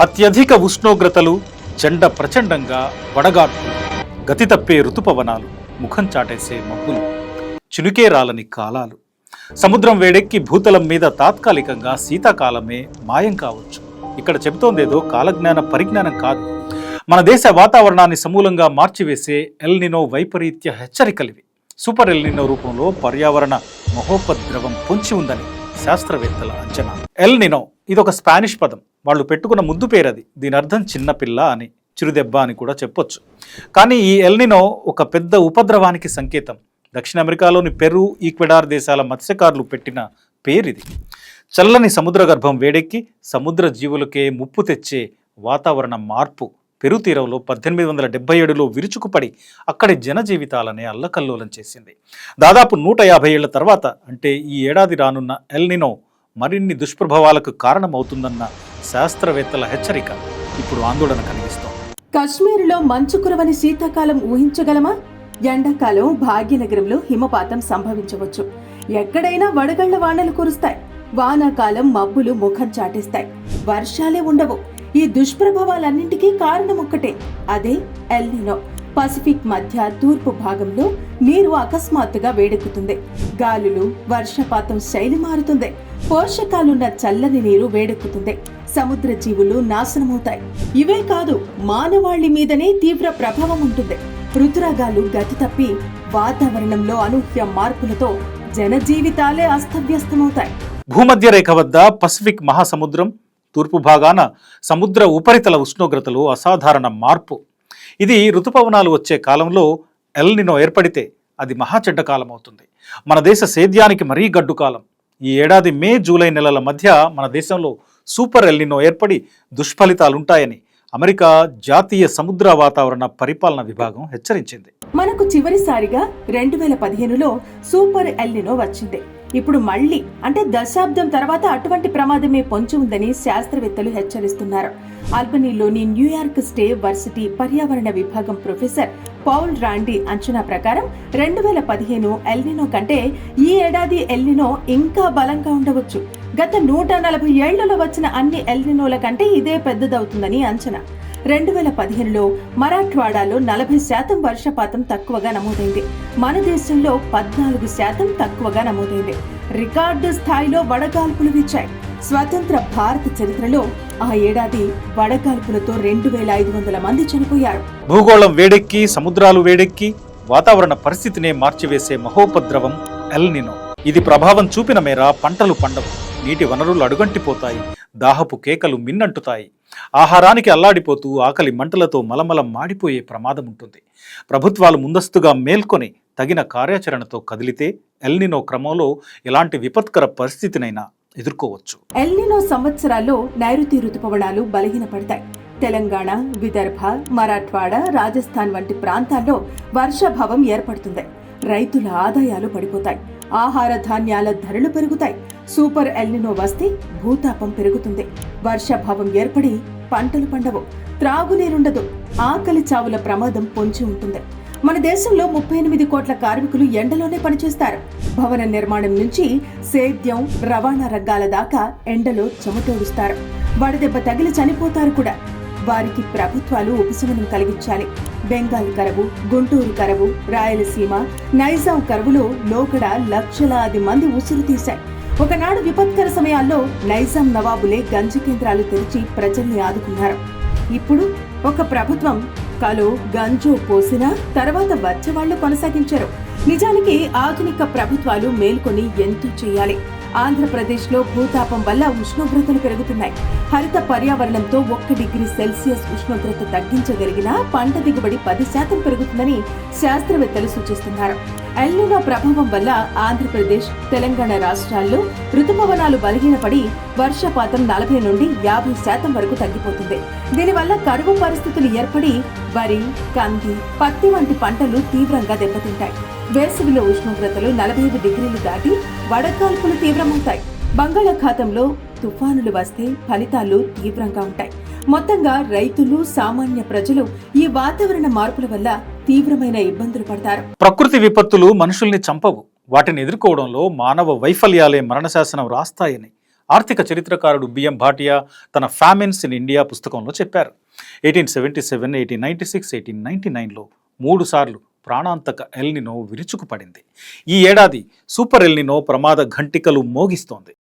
అత్యధిక ఉష్ణోగ్రతలు, చెండ ప్రచండంగా వడగాడ్పులు, గతి తప్పే ఋతుపవనాలు, ముఖం చాటేసే మబ్బులు, చినుకే రాలని కాలాలు, సముద్రం వేడెక్కి భూతలం మీద తాత్కాలికంగా శీతాకాలమే మాయం కావచ్చు. ఇక్కడ చెబుతోందేదో కాలజ్ఞాన పరిజ్ఞానం కాదు, మన దేశ వాతావరణాన్ని సమూలంగా మార్చివేసే ఎల్ నినో వైపరీత్య హెచ్చరికలివి. సూపర్ ఎల్ నినో రూపంలో పర్యావరణ మహోపద్రవం పొంచి ఉందని శాస్త్రవేత్తల అంచనా. ఎల్ నినో ఇదొక స్పానిష్ పదం, వాళ్ళు పెట్టుకున్న ముద్దు పేరది. దీని అర్థం చిన్నపిల్ల అని, చిరుదెబ్బ అని కూడా చెప్పొచ్చు. కానీ ఈ ఎల్ నినో ఒక పెద్ద ఉపద్రవానికి సంకేతం. దక్షిణ అమెరికాలోని పెరు, ఈక్వెడార్ దేశాల మత్స్యకారులు పెట్టిన పేరిది. చల్లని సముద్ర గర్భం వేడెక్కి సముద్ర జీవులకే ముప్పు తెచ్చే వాతావరణ మార్పు పెరు తీరంలో 1877లో విరుచుకుపడి అక్కడి జనజీవితాలనే అల్లకల్లోలం చేసింది. దాదాపు 150 ఏళ్ల తర్వాత, అంటే ఈ ఏడాది రానున్న ఎల్ నినో మరిన్ని దుష్ప్రభావాలకు కారణమవుతుందన్న శాస్త్రవేత్తల హెచ్చరిక ఇప్పుడు ఆందోళన కలిగిస్తోంది. కశ్మీరులో మంచు కురవని శీతాకాలం ఊహించగలమా? ఎండాకాలం భాగ్యనగరంలో హిమపాతం సంభవించవచ్చు. ఎక్కడైనా వడగళ్ల వానలు కురుస్తాయి. వానాకాలం మబ్బులు ముఖం చాటేస్తాయి. వర్షాలే ఉండవు. ఈ దుష్ప్రభావాలన్నింటికీ కారణం ఒక్కటే, అదే ఎల్ నినో. పసిఫిక్ మధ్య తూర్పు భాగంలో నీరు అకస్మాత్తుగా వేడెక్కుతుంది. గాలులు, వర్షపాతం శైలి మారుతుంది. పోషకాలున్న చల్లని నీరు వేడెక్కుతుంది. సముద్ర జీవులు నాశనమవుతాయి. ఇవే కాదు, మానవాళి మీదనే తీవ్ర ప్రభావం ఉంటుంది. ఋతురాగాలు గతి తప్పి వాతావరణంలో అనూహ్య మార్పులతో జనజీవితాలే అస్తవ్యస్తమవుతాయి. భూమధ్య రేఖ వద్ద పసిఫిక్ మహాసముద్రం తూర్పు భాగాన సముద్ర ఉపరితల ఉష్ణోగ్రతలు అసాధారణ మార్పు. ఇది ఋతుపవనాలు వచ్చే కాలంలో ఎల్ నినో ఏర్పడితే అది మహాచెడ్డ కాలం అవుతుంది. మన దేశ సేద్యానికి మరీ గడ్డు కాలం. ఈ ఏడాది మే, జూలై నెలల మధ్య మన దేశంలో సూపర్ ఎల్ నినో ఏర్పడి దుష్ఫలితాలుంటాయని అమెరికా జాతీయ సముద్ర వాతావరణ పరిపాలన విభాగం హెచ్చరించింది. మనకు చివరిసారిగా 2015లో సూపర్ ఎల్ నినో వచ్చింది. ఇప్పుడు మళ్లీ, అంటే దశాబ్దం తర్వాత అటువంటి ప్రమాదమే పొంచి ఉందని శాస్త్రవేత్తలు హెచ్చరిస్తున్నారు. ఆల్బనీలోని న్యూయార్క్ స్టేట్ వర్సిటీ పర్యావరణ విభాగం ప్రొఫెసర్ పౌల్ రాండీ అంచనా ప్రకారం 2015 ఎల్ నినో కంటే ఈ ఏడాది ఎల్ నినో ఇంకా బలంగా ఉండవచ్చు. గత 140 ఏళ్లలో వచ్చిన అన్ని ఎల్ నినోల కంటే ఇదే పెద్దదవుతుందని అంచనా. 2015లో మరాఠ్వాడాలో 40% వర్షపాతం తక్కువగా నమోదైంది. మన దేశంలో 14% తక్కువగా నమోదైంది. రికార్డు స్థాయిలో వడగాల్పులు వీచాయి. స్వతంత్ర భారత చరిత్రలో ఆ ఏడాది వడగాల్పులతో 2500 మంది చనిపోయారు. భూగోళం వేడెక్కి, సముద్రాలు వేడెక్కి వాతావరణ పరిస్థితినే మార్చివేసే మహోపద్రవం ఎల్ నినో. ఇది ప్రభావం చూపిన మేర పంటలు పండవు, నీటి వనరులు అడుగంటిపోతాయి, దాహపు కేకలు మిన్నంటుతాయి, ఆహారానికి అల్లాడిపోతూ ఆకలి మంటలతో మలమలం మాడిపోయే ప్రమాదం ఉంటుంది. ప్రభుత్వాలు ముందస్తుగా మేల్కొని తగిన కార్యాచరణతో కదిలితే ఎల్ నినో క్రమంలో ఎలాంటి విపత్కర పరిస్థితినైనా ఎదుర్కోవచ్చు. ఎల్ నినో సంవత్సరాల్లో నైరుతి ఋతుపవనాలు బలహీనపడతాయి. తెలంగాణ, విదర్భ, మరాఠ్వాడ, రాజస్థాన్ వంటి ప్రాంతాల్లో వర్షాభావం ఏర్పడుతుంది. రైతుల ఆదాయాలు పడిపోతాయి. ఆహార ధాన్యాల ధరలు పెరుగుతాయి. సూపర్ ఎల్ నినో వస్తే భూతాపం పెరుగుతుంది. వర్షాభావం ఏర్పడి పంటలు పండవు, త్రాగునీరుండదు, ఆకలి చావుల ప్రమాదం పొంచి ఉంటుంది. మన దేశంలో 38 కోట్ల కార్మికులు ఎండలోనే పనిచేస్తారు. భవన నిర్మాణం నుంచి సేద్యం, రవాణా రంగాల దాకా ఎండలో చెమటోడుస్తారు. వడదెబ్బ తగిలి చనిపోతారు కూడా. వారికి ప్రభుత్వాలు ఉపశమనం కలిగించాలి. బెంగాల్ కరువు, గుంటూరు కరువు, రాయలసీమ, నైజాం కరువులో లోకడ లక్షలాది మంది ఉసురు తీశాయి. ఒకనాడు విపత్కర సమయాల్లో నైజాం నవాబులే గంజి కేంద్రాలు తెరిచి ప్రజల్ని ఆదుకున్నారు. ఇప్పుడు ఒక ప్రభుత్వం కలో గంజో పోసినా తర్వాత వచ్చేవాళ్లు కొనసాగించారు. నిజానికి ఆధునిక ప్రభుత్వాలు మేల్కొని ఎంతో చేయాలి. ఆంధ్రప్రదేశ్లో భూతాపం వల్ల ఉష్ణోగ్రతలు పెరుగుతున్నాయి. హరిత పర్యావరణంతో 1 డిగ్రీ సెల్సియస్ ఉష్ణోగ్రత తగ్గించగలిగినా పంట దిగుబడి 10% పెరుగుతుందని శాస్త్రవేత్తలు సూచిస్తున్నారు. ఎల్ నినో ప్రభావం వల్ల ఆంధ్రప్రదేశ్, తెలంగాణ రాష్ట్రాల్లో ఋతుపవనాలు బలహీనపడి వర్షపాతం 40 నుండి 50% వరకు తగ్గిపోతుంది. దీనివల్ల కరువు పరిస్థితులు ఏర్పడి వరి, కంది, పత్తి వంటి పంటలు తీవ్రంగా దెబ్బతింటాయి. వేసవిలో ఉష్ణోగ్రతలు 45 డిగ్రీలు దాటి వడగాల్పులు తీవ్రమవుతాయి. బంగాళాఖాతంలో తుఫానులు వస్తే ఫలితాలు తీవ్రంగా ఉంటాయి. మొత్తంగా రైతులు, సామాన్య ప్రజలు ఈ వాతావరణ మార్పుల వల్ల తీవ్రమైన ఇబ్బందులు పడతారు. ప్రకృతి విపత్తులు మనుషుల్ని చంపవు, వాటిని ఎదుర్కోవడంలో మానవ వైఫల్యాలే మరణశాసనం రాస్తాయని ఆర్థిక చరిత్రకారుడు బిఎం భాటియా తన ఫ్యామిన్స్ ఇన్ ఇండియా పుస్తకంలో చెప్పారు. 1877, 1896, 1899లో 3 సార్లు ప్రాణాంతక ఎల్నినో విరుచుకుపడింది. ఈ ఏడాది సూపర్ ఎల్నినో ప్రమాద ఘంటికలు మోగిస్తోంది.